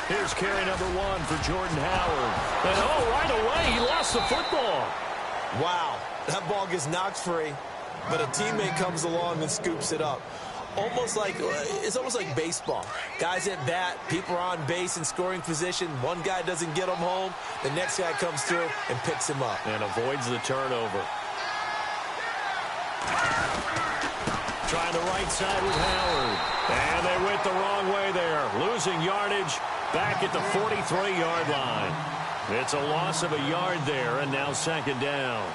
Here's carry number 1 for Jordan Howard. And right away, he lost the football. Wow, that ball gets knocked free, but a teammate comes along and scoops it up. It's almost like baseball. Guys at bat, people are on base in scoring position. One guy doesn't get him home. The next guy comes through and picks him up. And avoids the turnover. Trying the right side with Howard. And they went the wrong way there. Losing yardage back at the 43-yard line. It's a loss of a yard there, and now second down.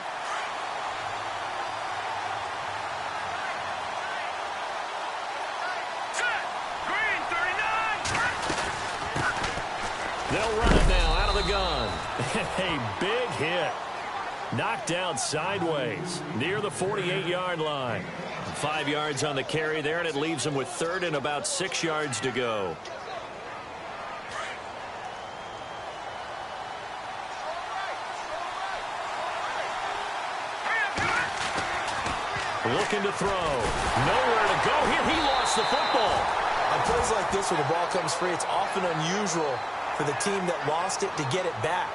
They'll run it now out of the gun. A big hit. Knocked down sideways near the 48-yard line. 5 yards on the carry there, and it leaves them with third and about 6 yards to go. Looking to throw. Nowhere to go here. He lost the football. On plays like this where the ball comes free, it's often unusual for the team that lost it to get it back.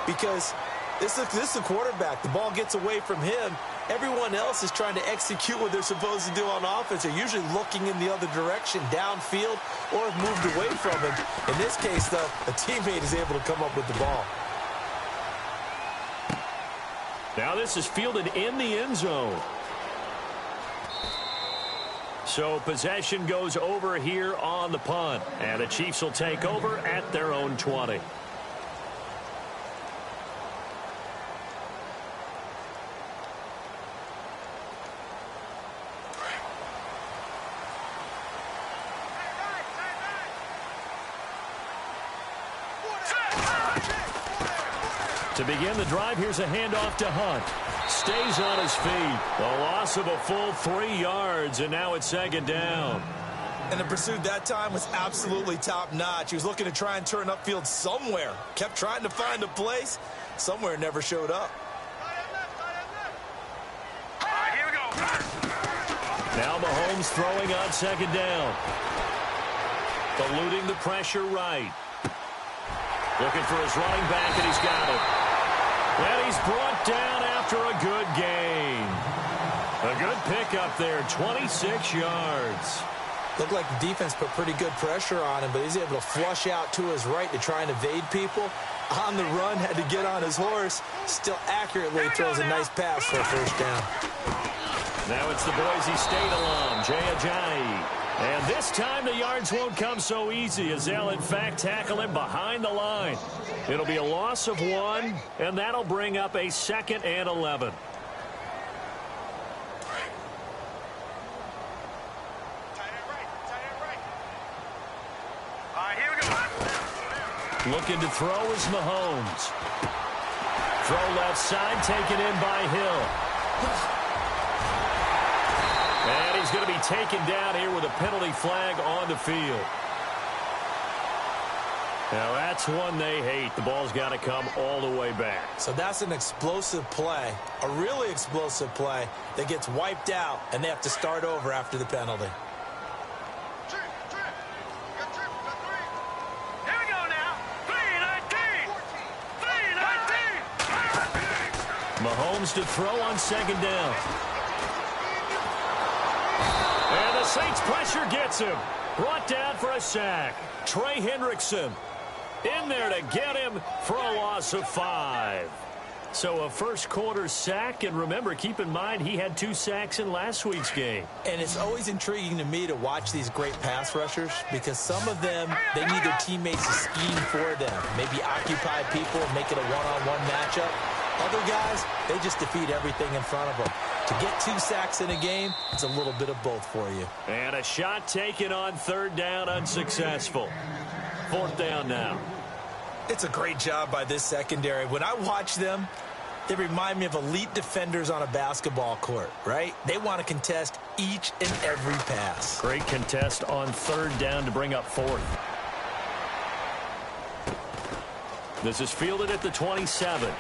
Because this is the quarterback. The ball gets away from him. Everyone else is trying to execute what they're supposed to do on offense. They're usually looking in the other direction, downfield, or have moved away from him. In this case, though, a teammate is able to come up with the ball. Now this is fielded in the end zone. So possession goes over here on the punt. And the Chiefs will take over at their own 20. To begin the drive, here's a handoff to Hunt. Stays on his feet. A loss of a full 3 yards, and now it's second down. And the pursuit that time was absolutely top-notch. He was looking to try and turn upfield somewhere. Kept trying to find a place. Somewhere never showed up. All right, here we go. Now Mahomes throwing on second down. Eluding the pressure right. Looking for his running back, and he's got it. And he's brought down after a good gain. A good pickup there, 26 yards. Looked like the defense put pretty good pressure on him, but he's able to flush out to his right to try and evade people. On the run, had to get on his horse. Still accurately throws a nice pass for a first down. Now it's the Boise State alum, Jay Ajayi. And this time the yards won't come so easy as they'll, in fact, tackle him behind the line. It'll be a loss of 1, and that'll bring up a 2nd and 11. Looking to throw is Mahomes. Throw left side, taken in by Hill. And he's going to be taken down here with a penalty flag on the field. Now that's one they hate. The ball's got to come all the way back. So that's an explosive play, a really explosive play that gets wiped out, and they have to start over after the penalty. Mahomes to throw on second down. And the Saints pressure gets him. Brought down for a sack. Trey Hendrickson in there to get him for a loss of 5. So a first quarter sack, and remember, keep in mind he had 2 sacks in last week's game. And it's always intriguing to me to watch these great pass rushers because some of them, they need their teammates to scheme for them. Maybe occupy people, make it a one-on-one matchup. Other guys, they just defeat everything in front of them. To get 2 sacks in a game, it's a little bit of both for you. And a shot taken on third down, unsuccessful. Fourth down now. It's a great job by this secondary. When I watch them, they remind me of elite defenders on a basketball court, right? They want to contest each and every pass. Great contest on third down to bring up fourth. This is fielded at the 27.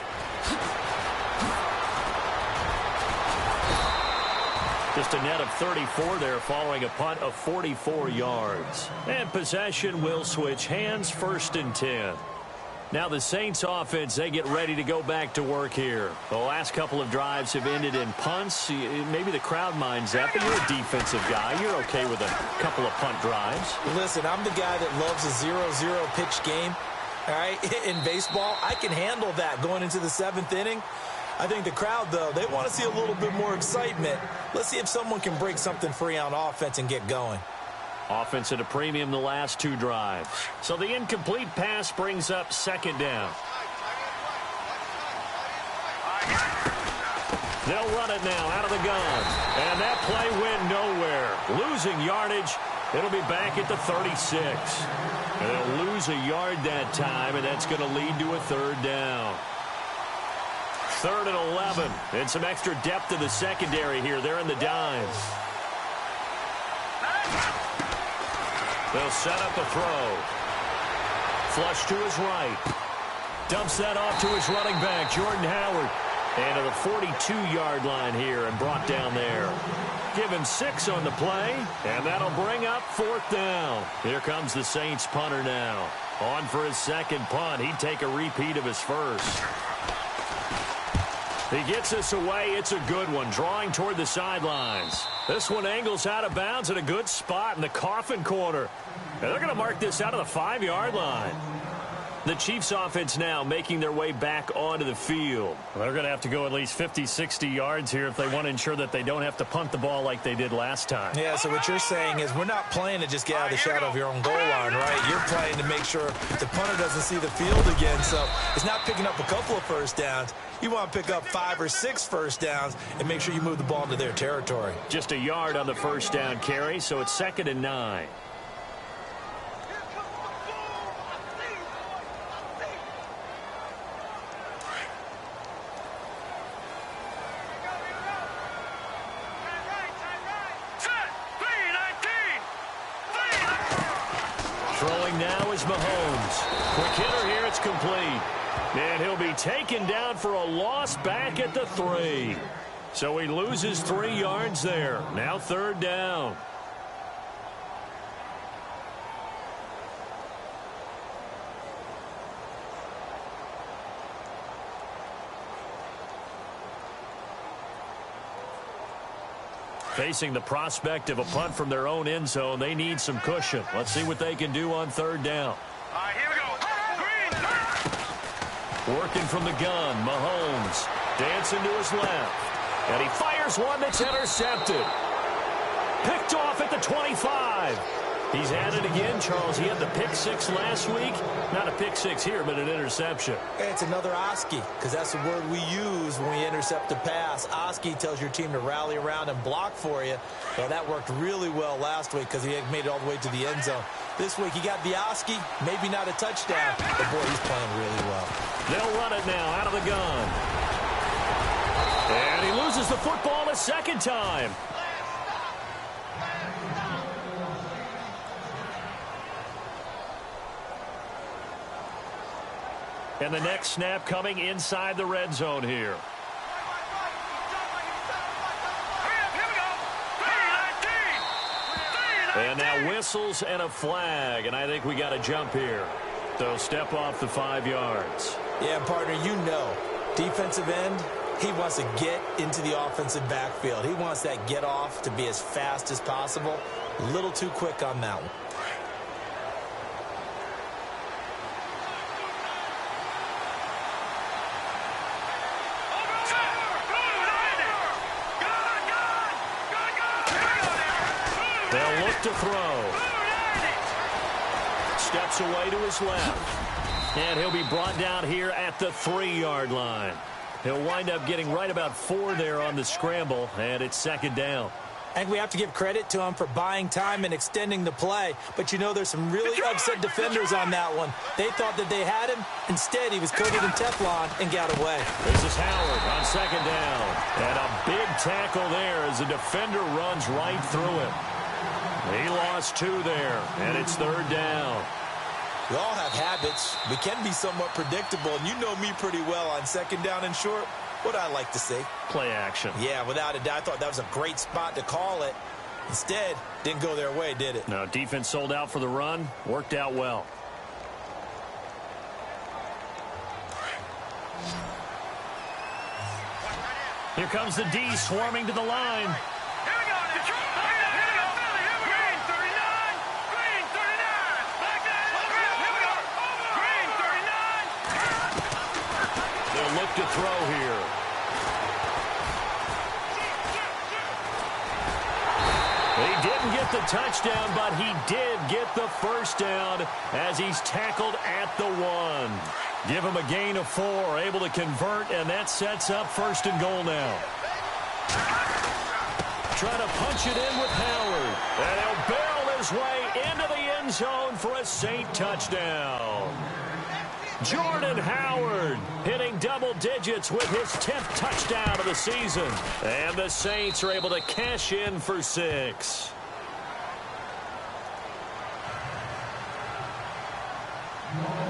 Just a net of 34 there following a punt of 44 yards. And possession will switch hands, 1st and 10. Now the Saints offense, they get ready to go back to work here. The last couple of drives have ended in punts. Maybe the crowd minds that, but you're a defensive guy. You're okay with a couple of punt drives. Listen, I'm the guy that loves a 0-0 pitch game. All right, in baseball, I can handle that going into the 7th inning. I think the crowd, though, they want to see a little bit more excitement. Let's see if someone can break something free on offense and get going. Offense at a premium the last 2 drives. So the incomplete pass brings up 2nd down. They'll run it now out of the gun. And that play went nowhere. Losing yardage. It'll be back at the 36. And they'll lose a yard that time, and that's going to lead to a 3rd down. 3rd and 11. And some extra depth to the secondary here. They're in the dimes. They'll set up a throw. Flush to his right. Dumps that off to his running back, Jordan Howard. And to the 42-yard line here and brought down there. Given 6 on the play, and that'll bring up 4th down. Here comes the Saints punter now. On for his 2nd punt. He'd take a repeat of his 1st. He gets this away. It's a good one, drawing toward the sidelines. This one angles out of bounds at a good spot in the coffin corner. And they're going to mark this out of the 5-yard line. The Chiefs offense now making their way back onto the field. They're going to have to go at least 50, 60 yards here if they want to ensure that they don't have to punt the ball like they did last time. Yeah, so what you're saying is we're not playing to just get out of the shadow of your own goal line, right? You're playing to make sure the punter doesn't see the field again. So it's not picking up a couple of 1st downs. You want to pick up 5 or 6 1st downs and make sure you move the ball into their territory. Just a yard on the 1st down carry, so it's 2nd and 9. Throwing now is Mahomes. Quick hitter here, it's complete. And he'll be taken down for a loss back at the 3. So he loses 3 yards there. Now 3rd down. Facing the prospect of a punt from their own end zone, they need some cushion. Let's see what they can do on 3rd down. All right, here we go. Green. Working from the gun, Mahomes dancing to his left. And he fires one that's intercepted. Picked off at the 25. He's at it again, Charles. He had the pick 6 last week. Not a pick 6 here, but an interception. It's another Oski, because that's the word we use when we intercept a pass. Oski tells your team to rally around and block for you. Well, that worked really well last week because he had made it all the way to the end zone. This week he got the Oski, maybe not a touchdown, but boy, he's playing really well. They'll run it now out of the gun. And he loses the football a 2nd time. And the next snap coming inside the red zone here. And now whistles and a flag, and I think we got a jump here. So step off the 5 yards. Yeah, partner, you know, defensive end, he wants to get into the offensive backfield. He wants that get off to be as fast as possible. A little too quick on that one. They'll look to throw. Steps away to his left. And he'll be brought down here at the 3-yard line. He'll wind up getting right about 4 there on the scramble, and it's 2nd down. I think we have to give credit to him for buying time and extending the play. But, you know, there's some really upset defenders on that one. They thought that they had him. Instead, he was coated in Teflon and got away. This is Howard on 2nd down. And a big tackle there as the defender runs right through him. He lost 2 there, and it's 3rd down. We all have habits. We can be somewhat predictable, and you know me pretty well on 2nd down and short. What I like to see. Play action. Yeah, without a doubt. I thought that was a great spot to call it. Instead, didn't go their way, did it? No, defense sold out for the run. Worked out well. Here comes the D swarming to the line. They'll look to throw here. He didn't get the touchdown, but he did get the first down as he's tackled at the 1. Give him a gain of 4, able to convert, and that sets up 1st and goal now. Trying to punch it in with Howard, and he'll barrel his way into the end zone for a Saint touchdown. Jordan Howard hitting double digits with his 10th touchdown of the season. And the Saints are able to cash in for 6.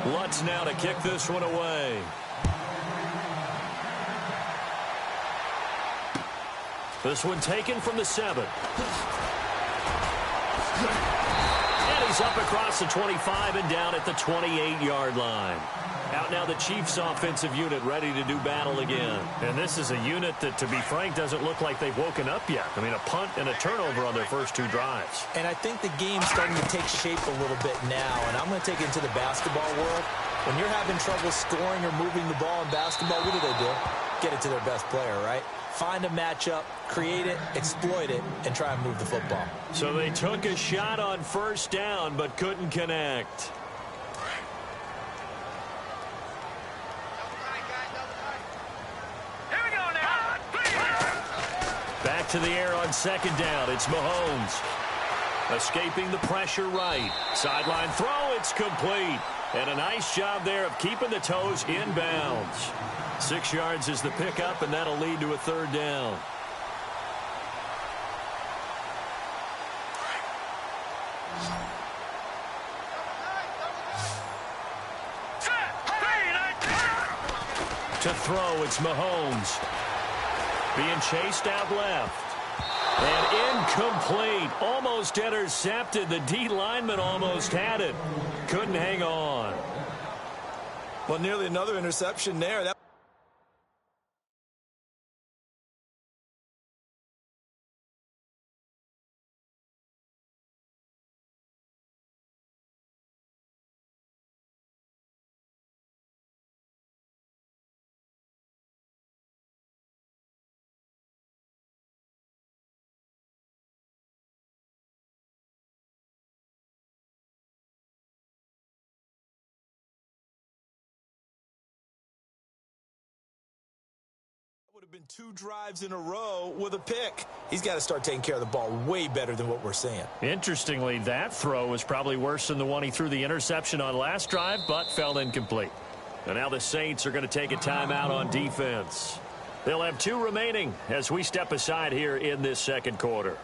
Lutz now to kick this one away. This one taken from the 7. And he's up across the 25 and down at the 28-yard line. Out now the Chiefs offensive unit ready to do battle again. And this is a unit that, to be frank, doesn't look like they've woken up yet. I mean, a punt and a turnover on their first 2 drives. And I think the game's starting to take shape a little bit now. And I'm going to take it into the basketball world. When you're having trouble scoring or moving the ball in basketball, what do? Get it to their best player, right? Find a matchup, create it, exploit it, and try and move the football. So they took a shot on first down but couldn't connect. Back to the air on 2nd down. It's Mahomes. Escaping the pressure right. Sideline throw, it's complete. And a nice job there of keeping the toes inbounds. 6 yards is the pickup, and that'll lead to a 3rd down. To throw, it's Mahomes. Being chased out left. And incomplete. Almost intercepted. The D lineman almost had it. Couldn't hang on. Well, nearly another interception there. That would have been 2 drives in a row with a pick. He's got to start taking care of the ball way better than what we're seeing. Interestingly, that throw was probably worse than the one he threw the interception on last drive, but fell incomplete. And now the Saints are going to take a timeout on defense. They'll have 2 remaining as we step aside here in this 2nd quarter.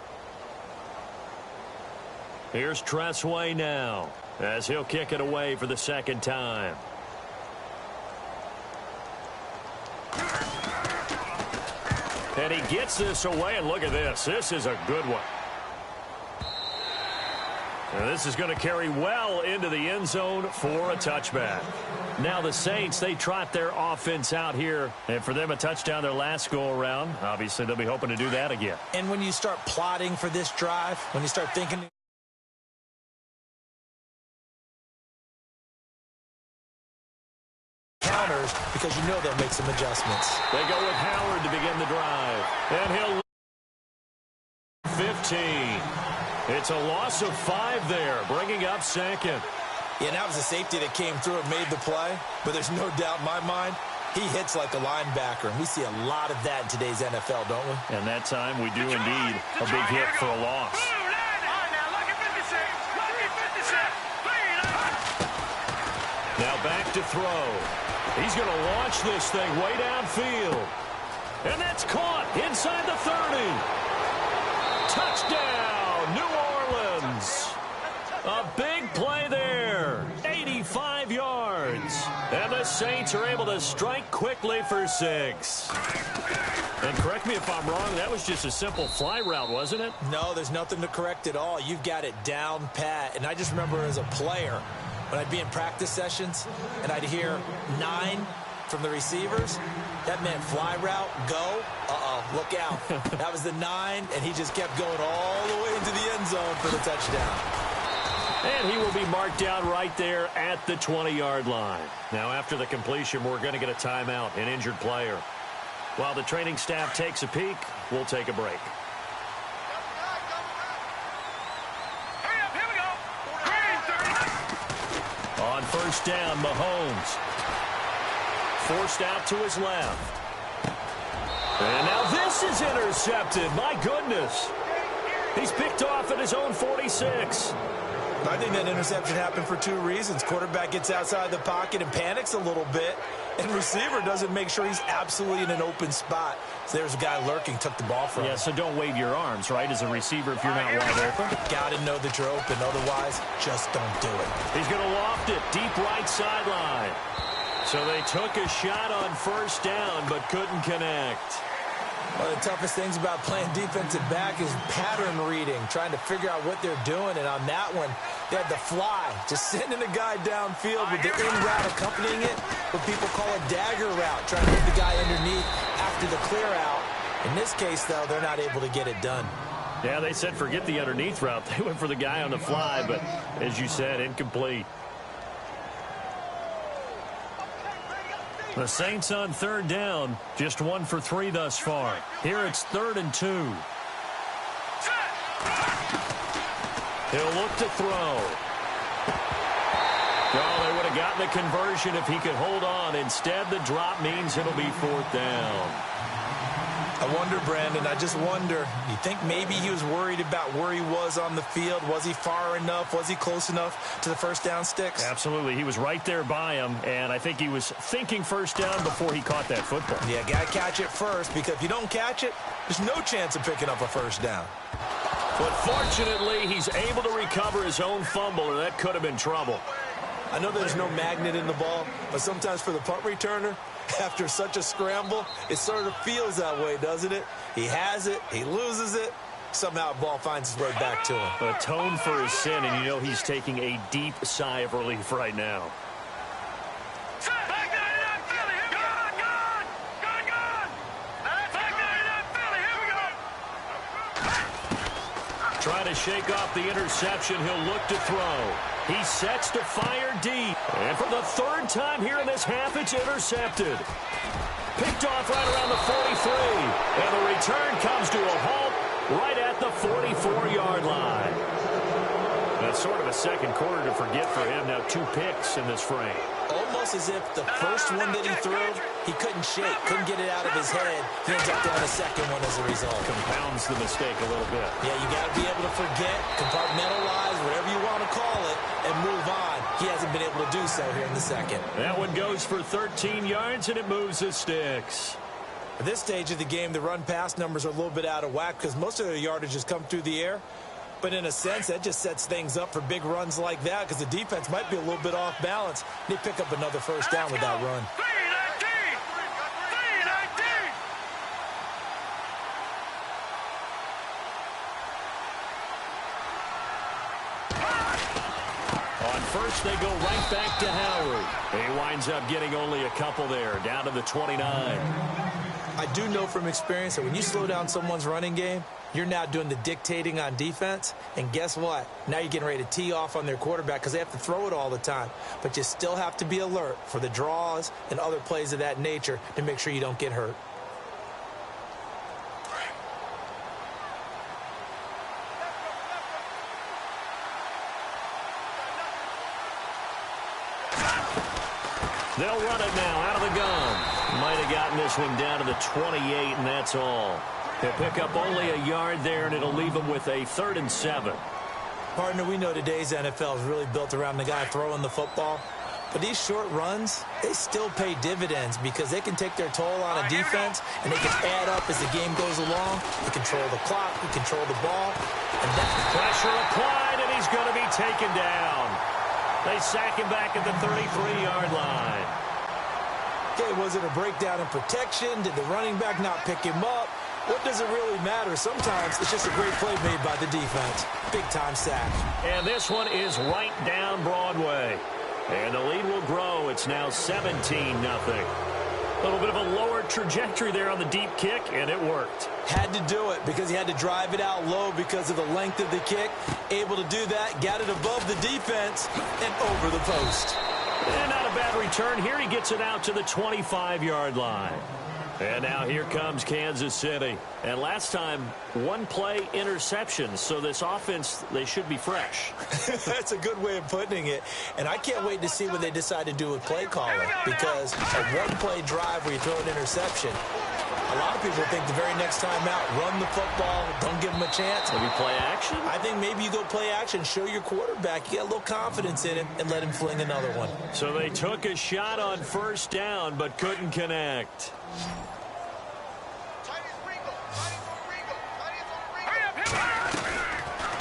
Here's Tressway now as he'll kick it away for the 2nd time. And he gets this away, and look at this. This is a good one. And this is going to carry well into the end zone for a touchback. Now the Saints, they trot their offense out here. And for them, a touchdown their last go-around. Obviously, they'll be hoping to do that again. And when you start plotting for this drive, when you start thinking counters, because you know they'll make some adjustments. They go with Howard to begin the drive. And he'll 15. It's a loss of 5 there, bringing up 2nd. Yeah, that was a safety that came through and made the play. But there's no doubt in my mind, he hits like a linebacker. And we see a lot of that in today's NFL, don't we? And that time we do indeed a big hit for a loss. Now back to throw. He's going to launch this thing way downfield. And that's caught inside the 30. Touchdown, New Orleans. A big play there. 85 yards. And the Saints are able to strike quickly for 6. And correct me if I'm wrong, that was just a simple fly route, wasn't it? No, there's nothing to correct at all. You've got it down pat. And I just remember as a player, when I'd be in practice sessions and I'd hear 9 from the receivers, that meant fly route, go, look out. That was the 9, and he just kept going all the way into the end zone for the touchdown. And he will be marked down right there at the 20-yard line. Now, after the completion, we're going to get a timeout, an injured player. While the training staff takes a peek, we'll take a break. On first down, Mahomes. Forced out to his left. And now this is intercepted. My goodness. He's picked off at his own 46. I think that interception happened for 2 reasons. Quarterback gets outside the pocket and panics a little bit, and receiver doesn't make sure he's absolutely in an open spot. So there's a guy lurking, took the ball from him. Yeah, so don't wave your arms, right, as a receiver if you're not wide open. Got to know that you're open. Otherwise, just don't do it. He's going to loft it deep right sideline. So they took a shot on first down but couldn't connect. One of the toughest things about playing defensive back is pattern reading, trying to figure out what they're doing. And on that one, they had the fly, just sending a guy downfield with the in route accompanying it, what people call a dagger route, trying to get the guy underneath after the clear out. In this case, though, they're not able to get it done. Yeah, they said forget the underneath route. They went for the guy on the fly, but as you said, incomplete. The Saints on third down, just 1 for 3 thus far. Here it's 3rd and 2. He'll look to throw. Oh, they would have gotten the conversion if he could hold on. Instead, the drop means it'll be 4th down. I wonder, Brandon, I just wonder, you think maybe he was worried about where he was on the field? Was he far enough? Was he close enough to the first down sticks? Absolutely. He was right there by him, and I think he was thinking first down before he caught that football. Yeah, got to catch it first, because if you don't catch it, there's no chance of picking up a first down. But fortunately, he's able to recover his own fumble, or that could have been trouble. I know there's no magnet in the ball, but sometimes for the punt returner, after such a scramble, it sort of feels that way, doesn't it? He has it, he loses it, somehow the ball finds its way back to him. Atone for his sin, and you know he's taking a deep sigh of relief right now. Trying to shake off the interception, he'll look to throw. He sets to fire deep. And for the 3rd time here in this half, it's intercepted. Picked off right around the 43. And the return comes to a halt right at the 44-yard line. That's sort of a second quarter to forget for him. Now 2 picks in this frame. Almost as if the first one that he threw, he couldn't shake, couldn't get it out of his head. He ends up throwing a second one as a result. Compounds the mistake a little bit. Yeah, you got to be able to forget, compartmentalize, whatever you want to call it, and move on. He hasn't been able to do so here in the second. That one goes for 13 yards, and it moves the sticks. At this stage of the game, the run-pass numbers are a little bit out of whack because most of their yardage has come through the air. But in a sense, that just sets things up for big runs like that because the defense might be a little bit off balance. They pick up another first down with that run. On first, they go right back to Howard. He winds up getting only a couple there, down to the 29. I do know from experience that when you slow down someone's running game, you're now doing the dictating on defense. And guess what? Now you're getting ready to tee off on their quarterback because they have to throw it all the time. But you still have to be alert for the draws and other plays of that nature to make sure you don't get hurt. They'll run it now out of the gun. Might have gotten this one down to the 28, and that's all. He'll pick up only a yard there, and it'll leave him with a 3rd and 7. Partner, we know today's NFL is really built around the guy throwing the football. But these short runs, they still pay dividends because they can take their toll on a defense, and they can add up as the game goes along. They control the clock, they control the ball. And that pressure applied, and he's going to be taken down. They sack him back at the 33-yard line. Okay, was it a breakdown in protection? Did the running back not pick him up? What does it really matter? Sometimes it's just a great play made by the defense. Big-time sack. And this one is right down Broadway. And the lead will grow. It's now 17-0. A little bit of a lower trajectory there on the deep kick, and it worked. Had to do it because he had to drive it out low because of the length of the kick. Able to do that, got it above the defense, and over the post. And not a bad return here. He gets it out to the 25-yard line. And now here comes Kansas City. And last time, one-play interception. So this offense, they should be fresh. That's a good way of putting it. And I can't wait to see what they decide to do with play calling. Because a one-play drive where you throw an interception, a lot of people think the very next time out, run the football, don't give them a chance. Maybe play action? I think maybe you go play action, show your quarterback, you get a little confidence in him, and let him fling another one. So they took a shot on first down, but couldn't connect.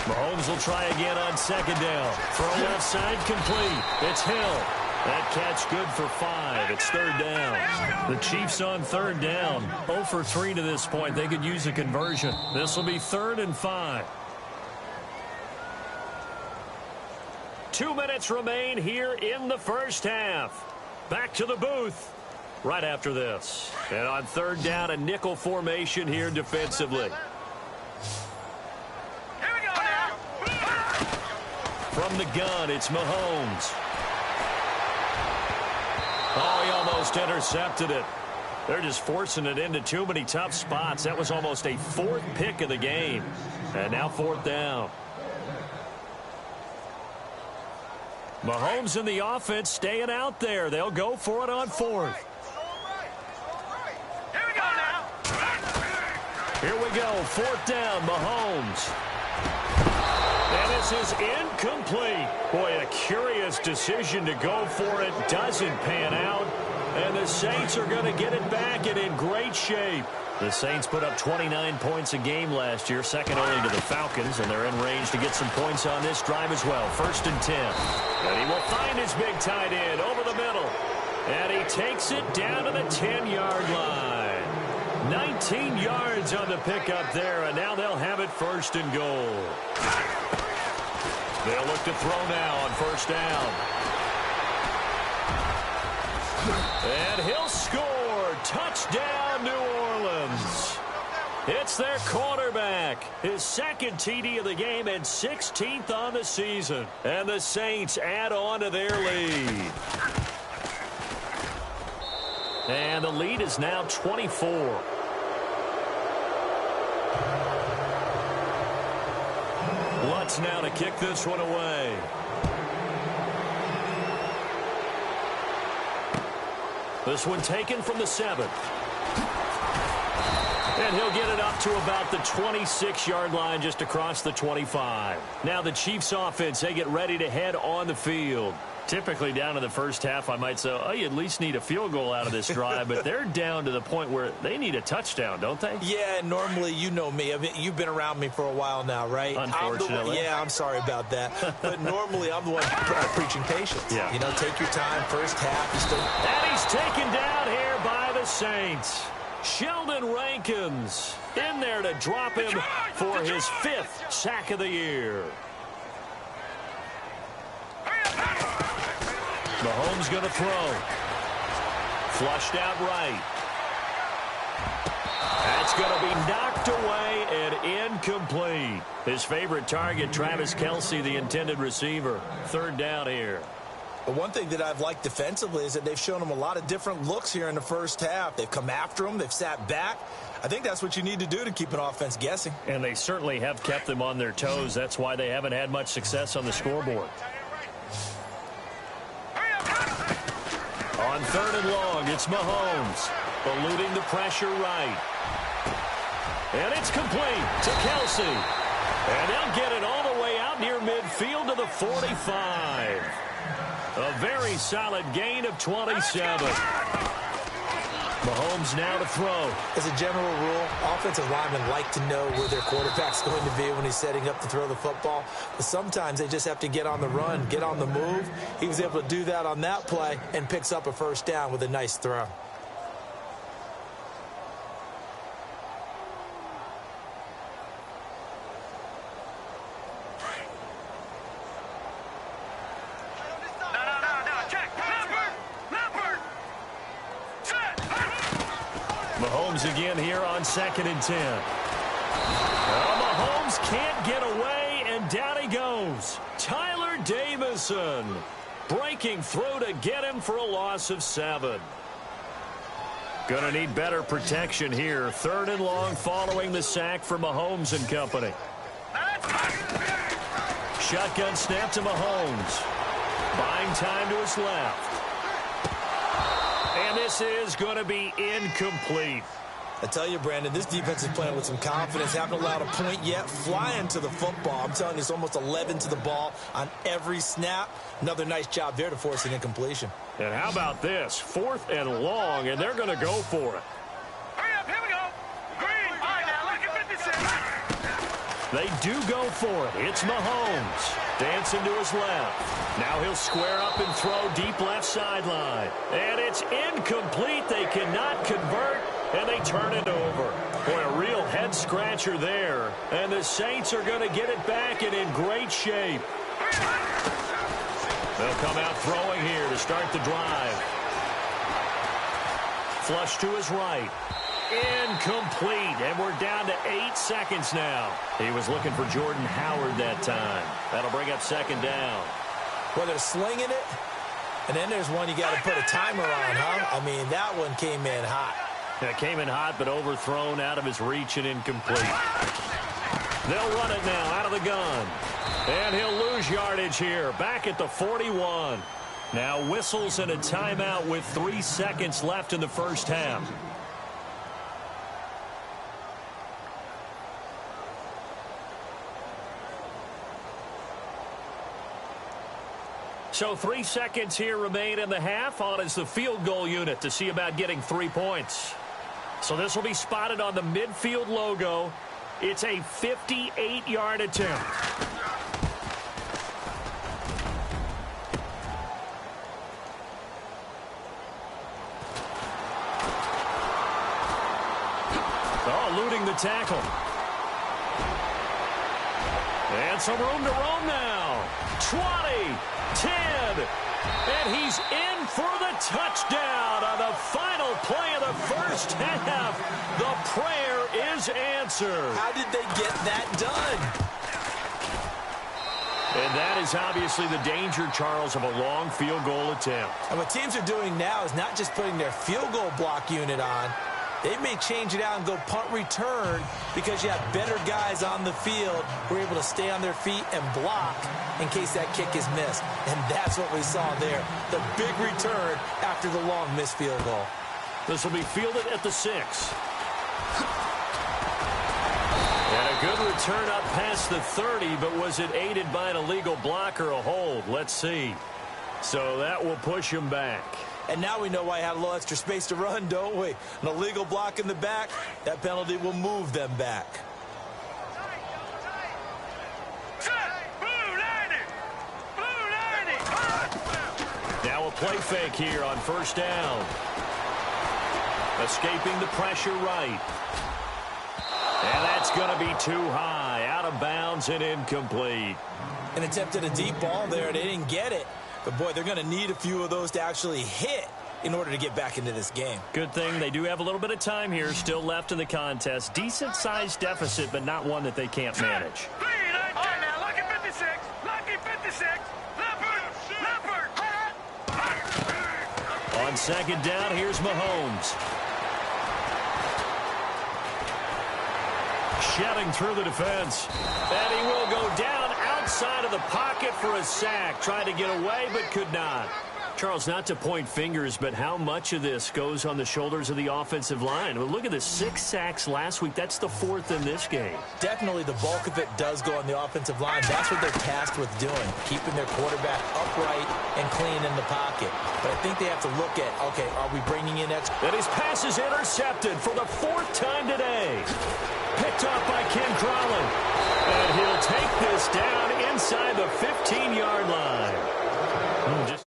Mahomes will try again on second down. Throw left side complete. It's Hill. That catch good for 5. It's third down. The Chiefs on third down. 0 for 3 to this point. They could use a conversion. This will be 3rd and 5. 2 minutes remain here in the first half. Back to the booth right after this. And on third down, a nickel formation here defensively. From the gun, it's Mahomes. Oh, he almost intercepted it. They're just forcing it into too many tough spots. That was almost a 4th pick of the game. And now 4th down. Mahomes and the offense staying out there. They'll go for it on 4th. Here we go. 4th down, Mahomes. And this is incomplete. Boy, a curious decision to go for it. Doesn't pan out. And the Saints are going to get it back and in great shape. The Saints put up 29 points a game last year, second only to the Falcons, and they're in range to get some points on this drive as well. 1st and 10. And he will find his big tight end over the middle. And he takes it down to the 10-yard line. 19 yards on the pickup there, and now they'll have it 1st and goal. They'll look to throw now on 1st down. And he'll score. Touchdown, New Orleans. It's their quarterback. His 2nd TD of the game and 16th on the season. And the Saints add on to their lead. And the lead is now 24. Lutz now to kick this one away. This one taken from the 7. And he'll get it up to about the 26-yard line, just across the 25. Now the Chiefs offense, they get ready to head on the field. Typically down in the first half, I might say, oh, you at least need a field goal out of this drive. But they're down to the point where they need a touchdown, don't they? Yeah, normally, you know me. You've been around me for a while now, right? Unfortunately. I'm sorry about that. But normally, I'm the one preaching patience. Yeah. You know, take your time, first half. And he's taken down here by the Saints. Sheldon Rankins in there to drop him for his 5th sack of the year. Mahomes going to throw. Flushed out right. That's going to be knocked away and incomplete. His favorite target, Travis Kelce, the intended receiver. 3rd down here. But one thing that I've liked defensively is that they've shown him a lot of different looks here in the first half. They've come after him. They've sat back. I think that's what you need to do to keep an offense guessing. And they certainly have kept them on their toes. That's why they haven't had much success on the scoreboard. On 3rd and long, it's Mahomes. Eluding the pressure right. And it's complete to Kelce. And they'll get it all the way out near midfield to the 45. A very solid gain of 27. Mahomes now to throw. As a general rule, offensive linemen like to know where their quarterback's going to be when he's setting up to throw the football. But sometimes they just have to get on the run, get on the move. He was able to do that on that play and picks up a first down with a nice throw. Mahomes again here on 2nd and 10. Mahomes can't get away, and down he goes. Tyler Davison breaking through to get him for a loss of 7. Going to need better protection here. 3rd and long following the sack for Mahomes and company. Shotgun snap to Mahomes. Buying time to his left. And this is going to be incomplete. I tell you, Brandon, this defense is playing with some confidence. Haven't allowed a point yet. Flying to the football. I'm telling you, it's almost 11 to the ball on every snap. Another nice job there to force an incompletion. And how about this? 4th and long, and they're going to go for it. Hurry up, here we go. Green. All right, now, look at 56. They do go for it. It's Mahomes. Dancing to his left. Now he'll square up and throw deep left sideline. And it's incomplete. They cannot convert, and they turn it over. Boy, a real head-scratcher there. And the Saints are going to get it back and in great shape. They'll come out throwing here to start the drive. Flush to his right. Incomplete, and we're down to 8 seconds now. He was looking for Jordan Howard that time. That'll bring up 2nd down. Well, they're slinging it, and then there's one you got to put a timer on, huh? I mean, that one came in hot. It came in hot, but overthrown, out of his reach, and incomplete. They'll run it now out of the gun. And he'll lose yardage here, back at the 41. Now whistles and a timeout with 3 seconds left in the first half. So 3 seconds here remain in the half. On is the field goal unit to see about getting 3 points. So this will be spotted on the midfield logo. It's a 58-yard attempt. Oh, eluding the tackle. And some room to roam now. 20. 10, and he's in for the touchdown on the final play of the first half. The prayer is answered. How did they get that done? And that is obviously the danger, Charles, of a long field goal attempt. And what teams are doing now is not just putting their field goal block unit on. They may change it out and go punt return because you have better guys on the field who are able to stay on their feet and block in case that kick is missed. And that's what we saw there. The big return after the long missed field goal. This will be fielded at the 6. And a good return up past the 30, but was it aided by an illegal block or a hold? Let's see. So that will push him back. And now we know why I had a little extra space to run, don't we? An illegal block in the back, that penalty will move them back. Now a play fake here on first down. Escaping the pressure right. And that's going to be too high. Out of bounds and incomplete. An attempt at a deep ball there. They didn't get it. But, boy, they're going to need a few of those to actually hit in order to get back into this game. Good thing they do have a little bit of time here still left in the contest. Decent-sized deficit, but not one that they can't manage. All right, now, lucky 56. Lucky 56. Leopard. On second down, here's Mahomes. Shedding through the defense. And he will go down outside of the pocket for a sack. Tried to get away, but could not. Charles, not to point fingers, but how much of this goes on the shoulders of the offensive line? Well, look at the 6 sacks last week. That's the 4th in this game. Definitely the bulk of it does go on the offensive line. That's what they're tasked with doing, keeping their quarterback upright and clean in the pocket. But I think they have to look at, okay, are we bringing in extra? And his pass is intercepted for the 4th time today. Picked off by Ken Crowley. And he'll take this down inside the 15-yard line. Just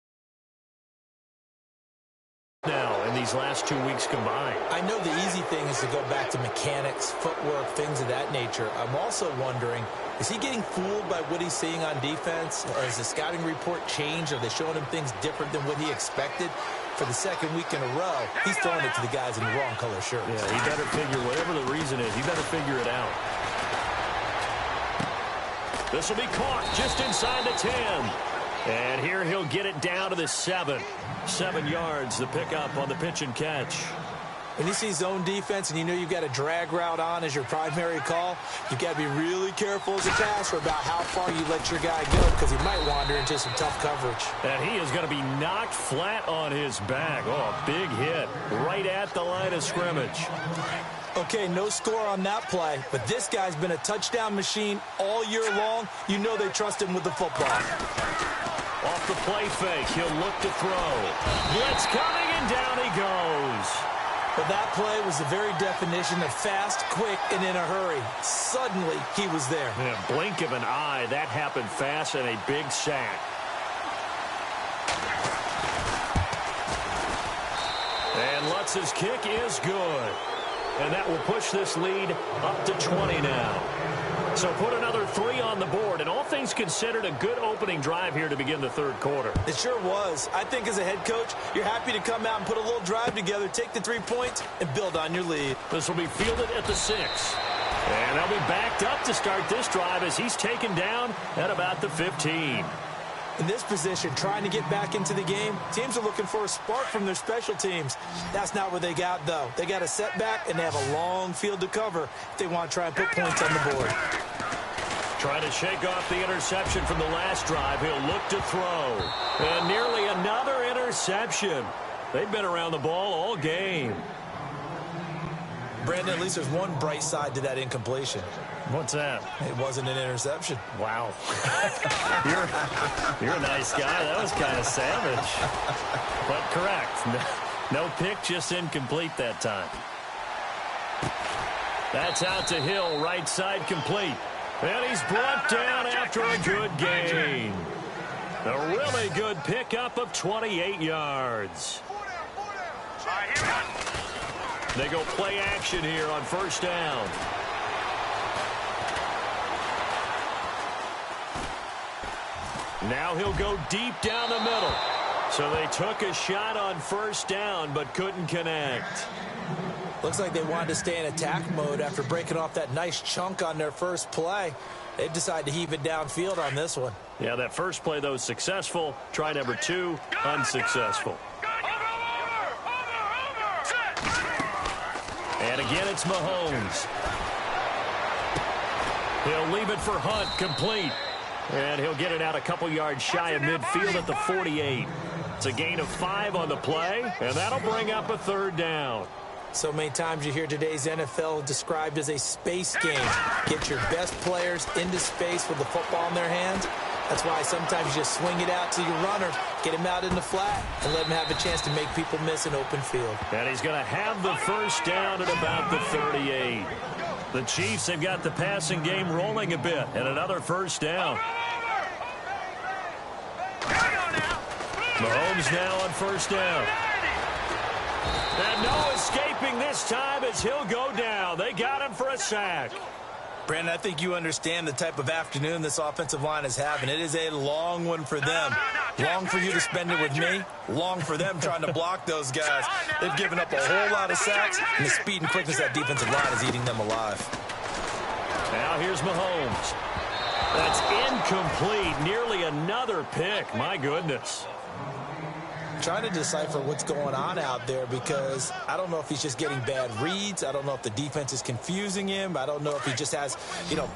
now in these last 2 weeks combined. I know the easy thing is to go back to mechanics, footwork, things of that nature. I'm also wondering, is he getting fooled by what he's seeing on defense? Or has the scouting report changed? Are they showing him things different than what he expected? For the 2nd week in a row, he's throwing it to the guys in the wrong color shirts. Yeah, he better figure, whatever the reason is, he better figure it out. This will be caught just inside the 10. And here he'll get it down to the 7. 7 yards, the pickup on the pitch and catch. When you see zone defense and you know you've got a drag route on as your primary call, you've got to be really careful as a passer about how far you let your guy go because he might wander into some tough coverage. And he is going to be knocked flat on his back. Oh, a big hit right at the line of scrimmage. Okay, no score on that play, but this guy's been a touchdown machine all year long. You know they trust him with the football. Off the play fake, he'll look to throw. Blitz coming, and down he goes. But that play was the very definition of fast, quick, and in a hurry. Suddenly, he was there. Yeah, blink of an eye, that happened fast and a big sack. And Lutz's kick is good. And that will push this lead up to 20 now. So put another 3 on the board, and all things considered, a good opening drive here to begin the 3rd quarter. It sure was. I think as a head coach, you're happy to come out and put a little drive together, take the 3 points, and build on your lead. This will be fielded at the 6. And they'll be backed up to start this drive as he's taken down at about the 15. In this position, trying to get back into the game, teams are looking for a spark from their special teams. That's not what they got, though. They got a setback, and they have a long field to cover if they want to try and put points on the board. Trying to shake off the interception from the last drive. He'll look to throw. And nearly another interception. They've been around the ball all game. Brandon, at least there's one bright side to that incompletion. What's that? It wasn't an interception. Wow. you're a nice guy. That was kind of savage. But correct. No pick, just incomplete that time. That's out to Hill, right side complete. And he's brought down after a good gain. A really good pickup of 28 yards. They go play action here on 1st down. Now he'll go deep down the middle. So they took a shot on 1st down, but couldn't connect. Looks like they wanted to stay in attack mode after breaking off that nice chunk on their first play. They decided to heave it downfield on this one. Yeah, that first play, though, successful. Try number 2, unsuccessful. And again, it's Mahomes. He'll leave it for Hunt, complete. And he'll get it out a couple yards shy of midfield at the 48. It's a gain of 5 on the play, and that'll bring up a 3rd down. So many times you hear today's NFL described as a space game. Get your best players into space with the football in their hands. That's why sometimes you just swing it out to your runner, get him out in the flat, and let him have a chance to make people miss an open field. And he's going to have the 1st down at about the 38. The Chiefs have got the passing game rolling a bit, and another 1st down. Mahomes now on 1st down. And no escaping this time as he'll go down. They got him for a sack. Brandon, I think you understand the type of afternoon this offensive line is having. It is a long one for them. Long for you to spend it with me. Long for them trying to block those guys. They've given up a whole lot of sacks, and the speed and quickness of that defensive line is eating them alive. Now here's Mahomes. That's incomplete. Nearly another pick. My goodness. trying to decipher what's going on out there because I don't know if he's just getting bad reads. I don't know if the defense is confusing him. I don't know if he just has,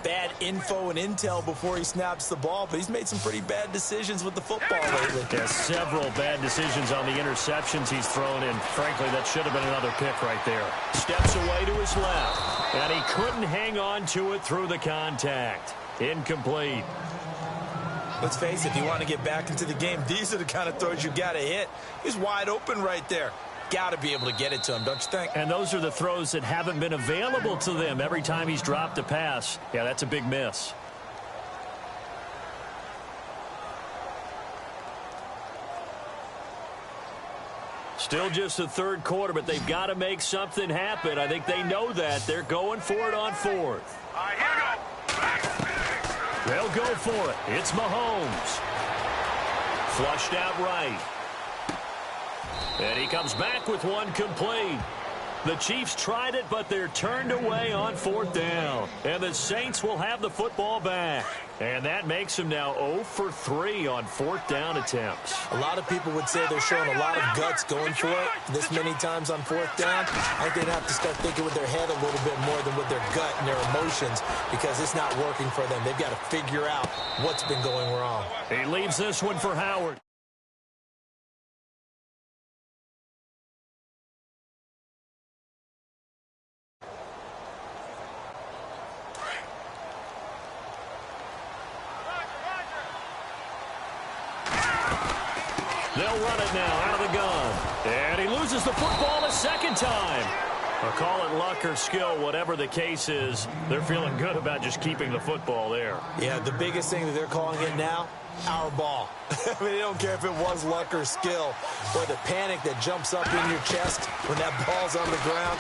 bad info and intel before he snaps the ball. But he's made some pretty bad decisions with the football lately. Yeah, several bad decisions on the interceptions he's thrown in. Frankly, that should have been another pick right there. Steps away to his left, and he couldn't hang on to it through the contact. Incomplete. Let's face it, if you want to get back into the game, these are the kind of throws you got to hit. He's wide open right there. Got to be able to get it to him, don't you think? And those are the throws that haven't been available to them every time he's dropped a pass. Yeah, that's a big miss. Still just the third quarter, but they've got to make something happen. I think they know that. They're going for it on fourth. All right, here we go. They'll go for it. It's Mahomes. Flushed out right. And he comes back with one complete. The Chiefs tried it, but they're turned away on fourth down. And the Saints will have the football back. And that makes them now 0 for 3 on fourth down attempts. A lot of people would say they're showing a lot of guts going for it this many times on fourth down. I think they'd have to start thinking with their head a little bit more than with their gut and their emotions because it's not working for them. They've got to figure out what's been going wrong. He leaves this one for Howard. They'll run it now out of the gun. And he loses the football a second time. Or call it luck or skill, whatever the case is, they're feeling good about just keeping the football there. Yeah, the biggest thing that they're calling it now, our ball. I mean, they don't care if it was luck or skill or the panic that jumps up in your chest when that ball's on the ground.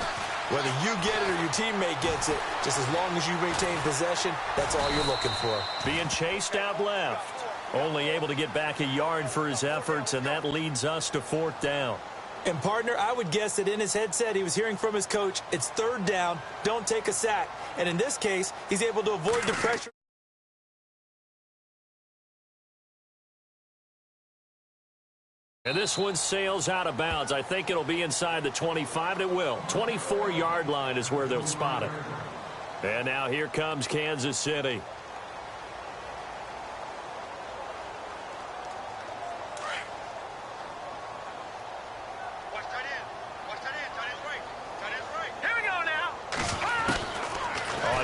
Whether you get it or your teammate gets it, just as long as you maintain possession, that's all you're looking for. Being chased out left. Only able to get back a yard for his efforts, and that leads us to fourth down. And, partner, I would guess that in his headset he was hearing from his coach, it's third down, don't take a sack. And in this case, he's able to avoid the pressure. And this one sails out of bounds. I think it'll be inside the 25. It will. 24-yard line is where they'll spot it. And now here comes Kansas City.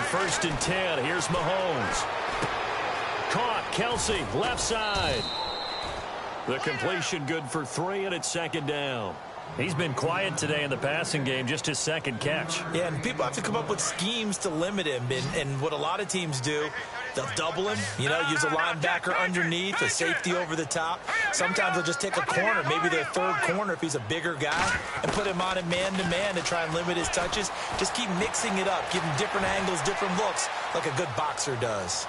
First and 10. Here's Mahomes. Caught. Kelsey, left side. The completion good for 3, and it's second down. He's been quiet today in the passing game, just his second catch. Yeah, and people have to come up with schemes to limit him. And what a lot of teams do, they'll double him, use a linebacker underneath, a safety over the top. Sometimes they'll just take a corner, maybe their third corner if he's a bigger guy, and put him on a man-to-man to try and limit his touches. Just keep mixing it up, give him different angles, different looks, like a good boxer does.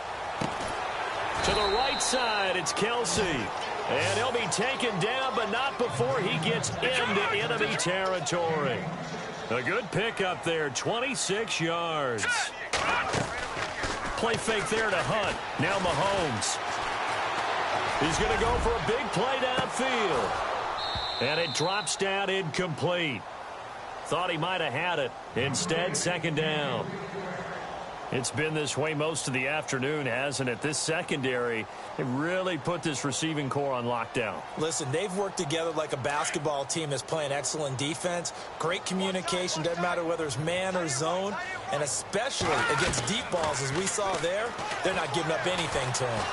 To the right side, it's Kelsey. And he'll be taken down, but not before he gets into enemy territory. A good pickup there, 26 yards. Play fake there to Hunt. Now Mahomes. He's going to go for a big play downfield. And it drops down incomplete. Thought he might have had it. Instead, second down. It's been this way most of the afternoon, hasn't it? This secondary, they really put this receiving core on lockdown. Listen, they've worked together like a basketball team that's playing excellent defense. Great communication, doesn't matter whether it's man or zone. And especially against deep balls, as we saw there, they're not giving up anything to him.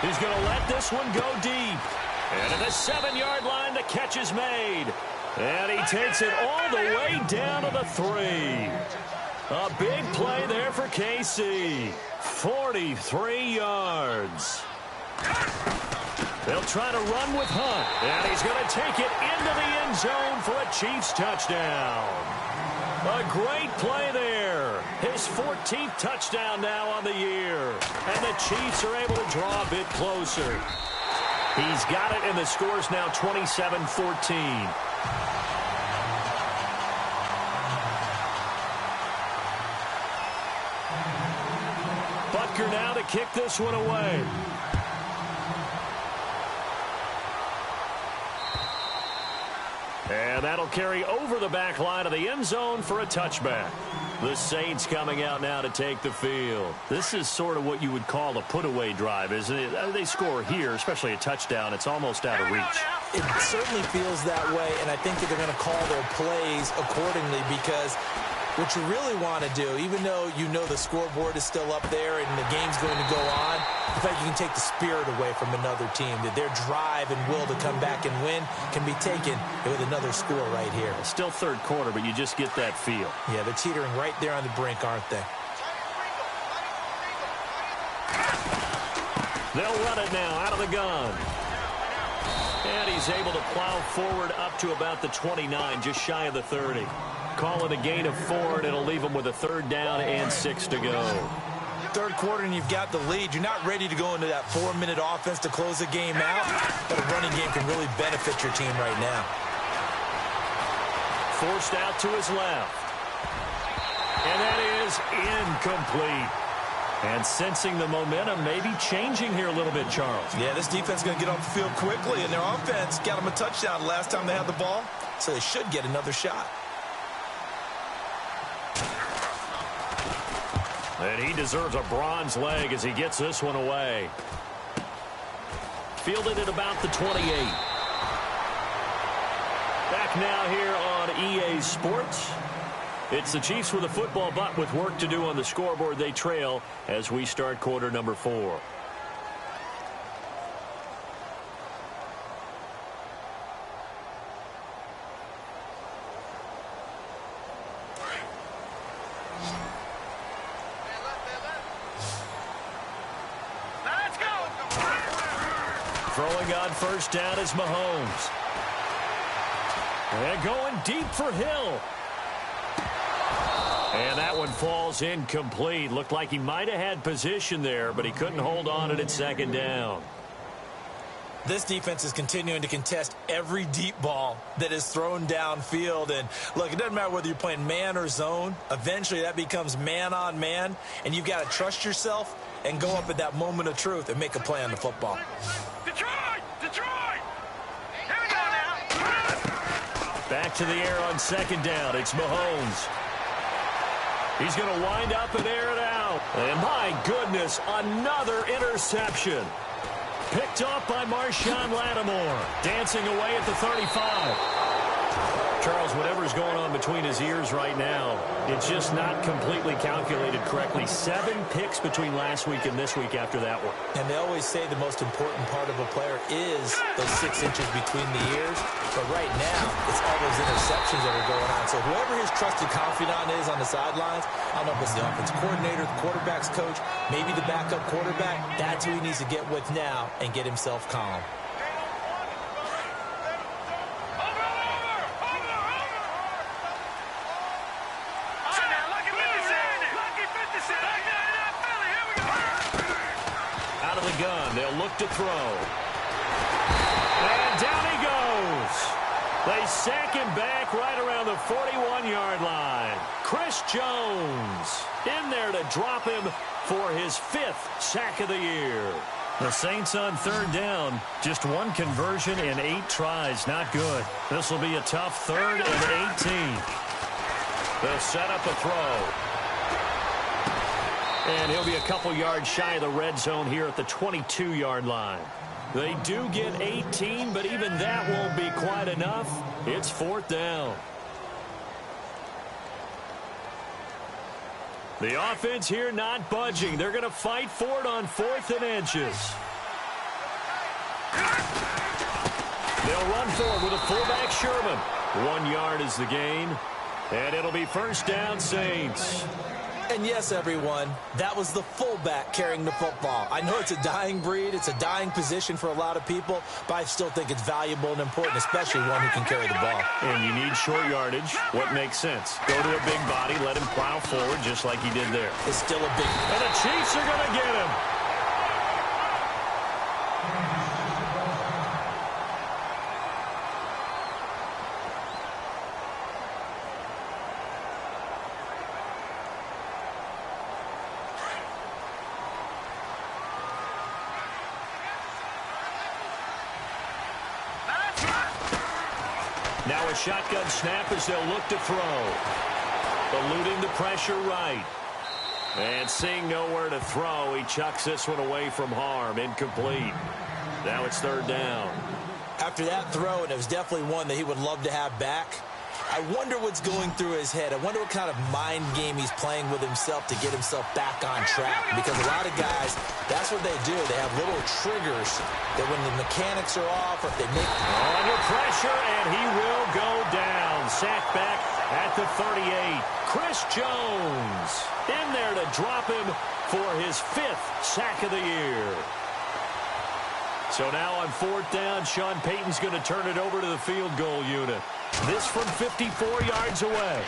He's going to let this one go deep. And at the 7-yard line, the catch is made. And he takes it all the way down to the 3. A big play there for KC. 43 yards. They'll try to run with Hunt. And he's going to take it into the end zone for a Chiefs touchdown. A great play there. His 14th touchdown now on the year. And the Chiefs are able to draw a bit closer. He's got it, and the score's now 27-14. Now to kick this one away. And that'll carry over the back line of the end zone for a touchback. The Saints coming out now to take the field. This is sort of what you would call a put-away drive, isn't it? They score here, especially a touchdown. It's almost out of reach. It certainly feels that way, and I think that they're going to call their plays accordingly because what you really want to do, even though you know the scoreboard is still up there and the game's going to go on, the fact you can take the spirit away from another team, that their drive and will to come back and win can be taken with another score right here. Still third quarter, but you just get that feel. Yeah, they're teetering right there on the brink, aren't they? They'll run it now out of the gun. And he's able to plow forward up to about the 29, just shy of the 30. Call it a gain of 4, and it'll leave them with a third down and 6 to go. Third quarter, and you've got the lead. You're not ready to go into that 4-minute offense to close the game out, but a running game can really benefit your team right now. Forced out to his left. And that is incomplete. And sensing the momentum maybe changing here a little bit, Charles. Yeah, this defense is going to get off the field quickly, and their offense got them a touchdown last time they had the ball, so they should get another shot. And he deserves a bronze leg as he gets this one away. Fielded at about the 28. Back now here on EA Sports. It's the Chiefs with a football, but with work to do on the scoreboard, they trail as we start quarter number 4. Throwing on first down is Mahomes. And going deep for Hill. And that one falls incomplete. Looked like he might have had position there, but he couldn't hold on it at second down. This defense is continuing to contest every deep ball that is thrown downfield. And, look, it doesn't matter whether you're playing man or zone. Eventually, that becomes man-on-man, and you've got to trust yourself and go up at that moment of truth and make a play on the football. Detroit! Detroit! Here we go now! Back to the air on second down. It's Mahomes. He's going to wind up and air it out. And my goodness, another interception. Picked off by Marshawn Lattimore. Dancing away at the 35. Charles, whatever's going on between his ears right now, it's just not completely calculated correctly. 7 picks between last week and this week after that one. And they always say the most important part of a player is those 6 inches between the ears. But right now, it's all those interceptions that are going on. So whoever his trusted confidant is on the sidelines, I don't know if it's the offensive coordinator, the quarterback's coach, maybe the backup quarterback, that's who he needs to get with now and get himself calm. Out of the gun, they'll look to throw. And down he goes. They sack him back right around the 41-yard line. Chris Jones in there to drop him for his 5th sack of the year. The Saints on third down. Just 1 conversion in 8 tries. Not good. This will be a tough 3rd and 18. They'll set up a throw. And he'll be a couple yards shy of the red zone here at the 22-yard line. They do get 18, but even that won't be quite enough. It's 4th down. The offense here not budging. They're going to fight for it on 4th and inches. They'll run forward with a fullback Sherman. 1 yard is the gain, and it'll be first down Saints. And yes, everyone, that was the fullback carrying the football. I know it's a dying breed, it's a dying position for a lot of people, but I still think it's valuable and important, especially one who can carry the ball. And you need short yardage. What makes sense? Go to a big body, let him plow forward just like he did there. It's still a big... And the Chiefs are going to get him. Now a shotgun snap as they'll look to throw. Eluding the pressure right. And seeing nowhere to throw, he chucks this one away from harm. Incomplete. Now it's third down. After that throw, and it was definitely one that he would love to have back, I wonder what's going through his head. I wonder what kind of mind game he's playing with himself to get himself back on track. Because a lot of guys, that's what they do. They have little triggers that when the mechanics are off or if they make... Under pressure, and he will go down. Sacked back at the 38. Chris Jones in there to drop him for his 5th sack of the year. So now on fourth down, Sean Payton's going to turn it over to the field goal unit. This from 54 yards away.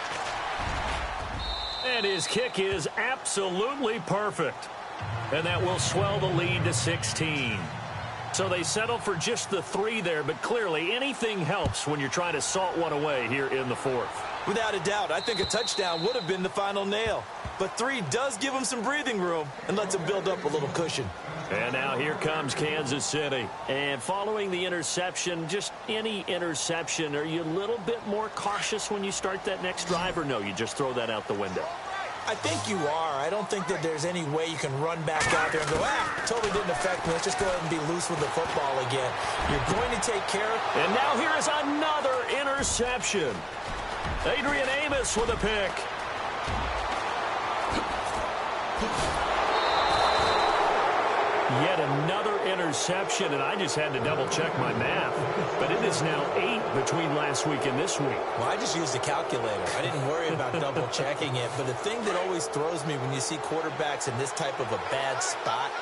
And his kick is absolutely perfect. And that will swell the lead to 16. So they settle for just the 3 there, but clearly anything helps when you're trying to salt one away here in the fourth. Without a doubt, I think a touchdown would have been the final nail. But 3 does give him some breathing room and lets him build up a little cushion. And now here comes Kansas City. And following the interception, just any interception, are you a little bit more cautious when you start that next drive, or no, you just throw that out the window? I think you are. I don't think that there's any way you can run back out there and go, totally didn't affect me. Let's just go ahead and be loose with the football again. You're going to take care of... And now here is another interception. Adrian Amos with a pick. Yet another interception, and I just had to double-check my math. But it is now 8 between last week and this week. Well, I just used a calculator. I didn't worry about double-checking it. But the thing that always throws me when you see quarterbacks in this type of a bad spot,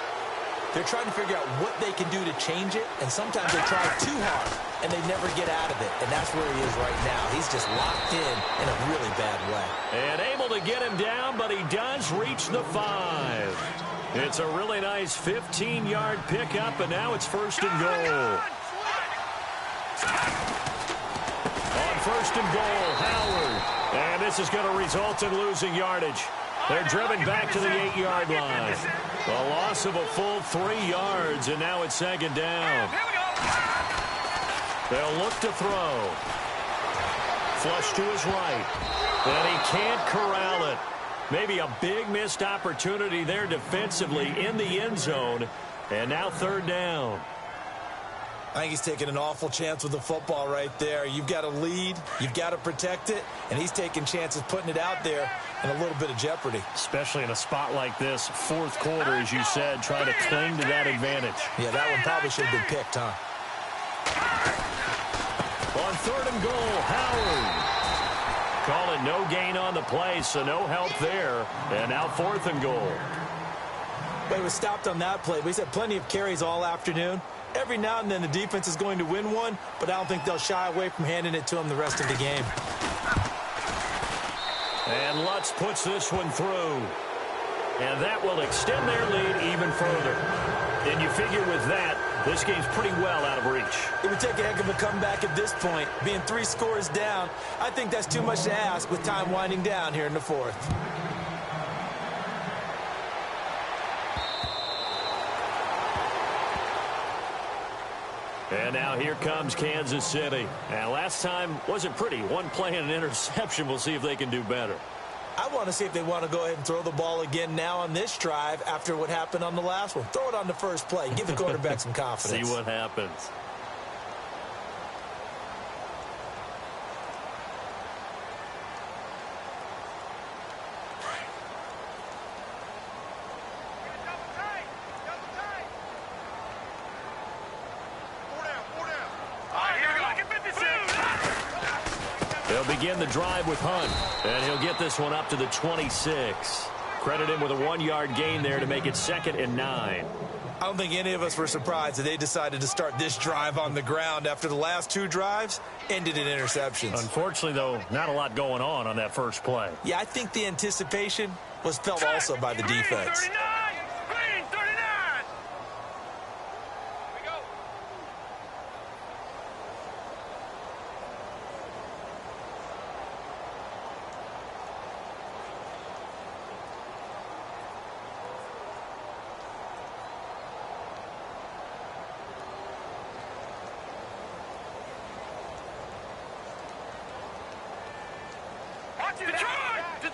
they're trying to figure out what they can do to change it, and sometimes they try too hard, and they never get out of it. And that's where he is right now. He's just locked in a really bad way. And able to get him down, but he does reach the 5. It's a really nice 15-yard pickup, and now it's first and goal. On first and goal, Howard. And this is going to result in losing yardage. They're driven back to the 8-yard line. A loss of a full 3 yards, and now it's second down. They'll look to throw. Flush to his right. And he can't corral it. Maybe a big missed opportunity there defensively in the end zone. And now third down. I think he's taking an awful chance with the football right there. You've got to lead, you've got to protect it, and he's taking chances putting it out there in a little bit of jeopardy. Especially in a spot like this, fourth quarter, as you said, trying to cling to that advantage. Yeah, that one probably should have been picked, huh? On third and goal, Howard. Call it no gain on the play, so no help there. And now fourth and goal. But he was stopped on that play. But he's had plenty of carries all afternoon. Every now and then the defense is going to win one, but I don't think they'll shy away from handing it to him the rest of the game. And Lutz puts this one through. And that will extend their lead even further. And you figure with that, this game's pretty well out of reach. It would take a heck of a comeback at this point. Being 3 scores down, I think that's too much to ask with time winding down here in the fourth. And now here comes Kansas City. And last time wasn't pretty. One play and an interception. We'll see if they can do better. I want to see if they want to go ahead and throw the ball again now on this drive after what happened on the last one. Throw it on the first play. Give the quarterback some confidence. See what happens. They'll begin the drive with Hunt, and he'll get this one up to the 26. Credit him with a 1-yard gain there to make it 2nd and 9. I don't think any of us were surprised that they decided to start this drive on the ground after the last 2 drives ended in interceptions. Unfortunately, though, not a lot going on that first play. Yeah, I think the anticipation was felt also by the defense. 39! Green, 39! Here we go.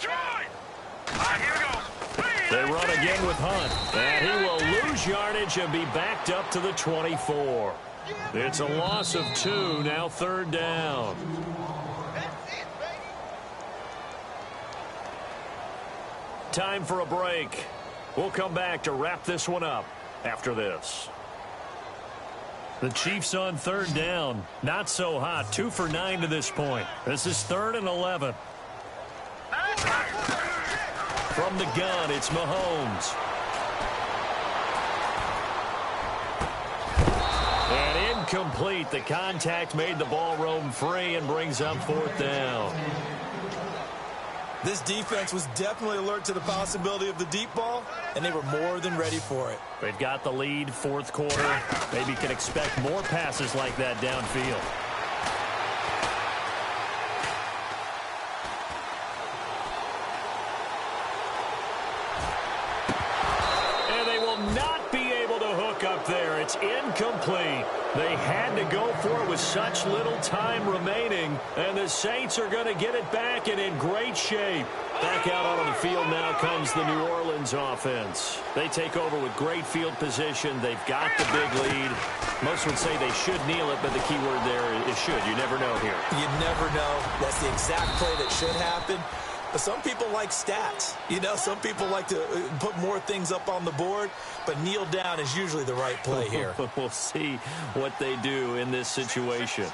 Here we go. They run again with Hunt, and he will lose yardage and be backed up to the 24. It's a loss of 2, now third down. Time for a break. We'll come back to wrap this one up after this. The Chiefs on third down. Not so hot. 2 for 9 to this point. This is 3rd and 11. From the gun, it's Mahomes. And incomplete. The contact made the ball roam free and brings up 4th down. This defense was definitely alert to the possibility of the deep ball, and they were more than ready for it. They've got the lead, 4th quarter. Maybe can expect more passes like that downfield. And they will not be able to hook up there. It's incomplete. They had to go for it with such little time remaining, and the Saints are going to get it back and in great shape. Back out on the field now comes the New Orleans offense. They take over with great field position. They've got the big lead. Most would say they should kneel it, but the key word there is should. You never know here. You never know. That's the exact play that should happen. But some people like stats. You know, some people like to put more things up on the board, but kneel down is usually the right play here. We'll see what they do in this situation.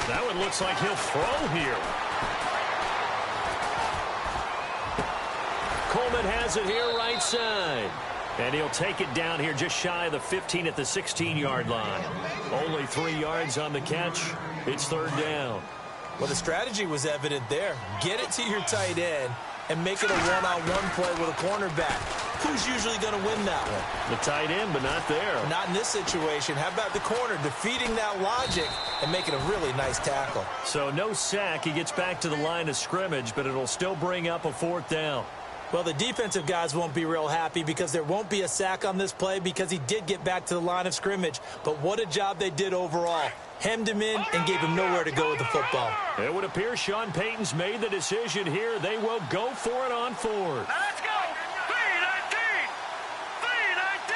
That one looks like he'll throw here. Coleman has it here right side. And he'll take it down here just shy of the 15 at the 16-yard line. Only 3 yards on the catch. It's 3rd down. Well, the strategy was evident there. Get it to your tight end and make it a one-on-one play with a cornerback. Who's usually going to win that one? The tight end, but not there. Not in this situation. How about the corner defeating that logic and making a really nice tackle? So no sack. He gets back to the line of scrimmage, but it'll still bring up a 4th down. Well, the defensive guys won't be real happy because there won't be a sack on this play because he did get back to the line of scrimmage. But what a job they did overall. Hemmed him in and gave him nowhere to go with the football. It would appear Sean Payton's made the decision here. They will go for it on 4th. Now let's go. 3-19. 3-19.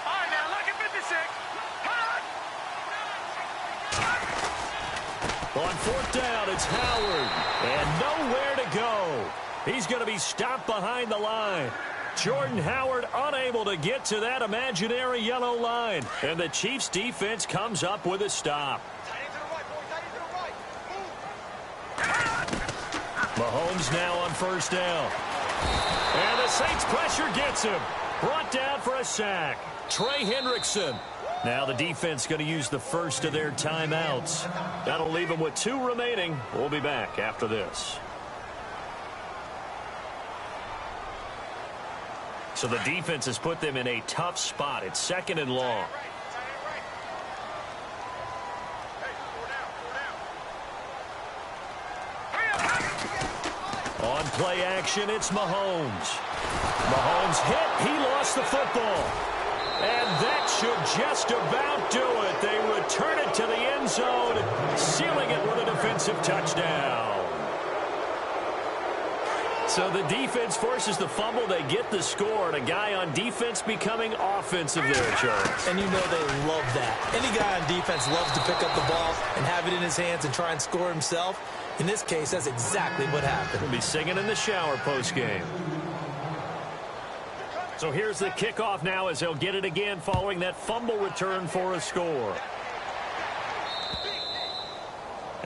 All right, now look at 56. On 4th down, it's Howard. And nowhere to go. He's going to be stopped behind the line. Jordan Howard unable to get to that imaginary yellow line. And the Chiefs defense comes up with a stop. Mahomes now on 1st down. And the Saints pressure gets him. Brought down for a sack. Trey Hendrickson. Now the defense going to use the first of their timeouts. That'll leave them with 2 remaining. We'll be back after this. So the defense has put them in a tough spot. It's 2nd and long. On play action, it's Mahomes. Mahomes hit. He lost the football. And that should just about do it. They return it to the end zone, sealing it with a defensive touchdown. So the defense forces the fumble. They get the score, and a guy on defense becoming offensive there, Charles. And you know they love that. Any guy on defense loves to pick up the ball and have it in his hands and try and score himself. In this case, that's exactly what happened. He'll be singing in the shower post-game. So here's the kickoff now as they'll get it again following that fumble return for a score.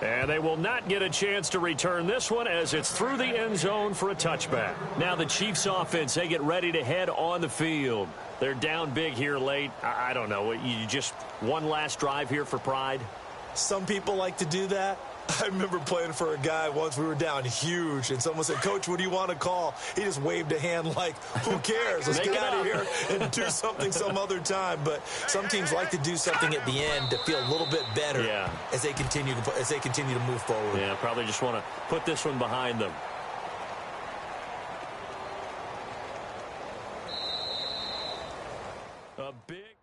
And they will not get a chance to return this one as it's through the end zone for a touchback. Now the Chiefs offense, they get ready to head on the field. They're down big here late. I don't know. You just one last drive here for pride? Some people like to do that. I remember playing for a guy once. We were down huge, and someone said, "Coach, what do you want to call?" He just waved a hand like, who cares? Let's get out of here and do something some other time. But some teams like to do something at the end to feel a little bit better as they continue to move forward. Yeah, probably just want to put this one behind them. A big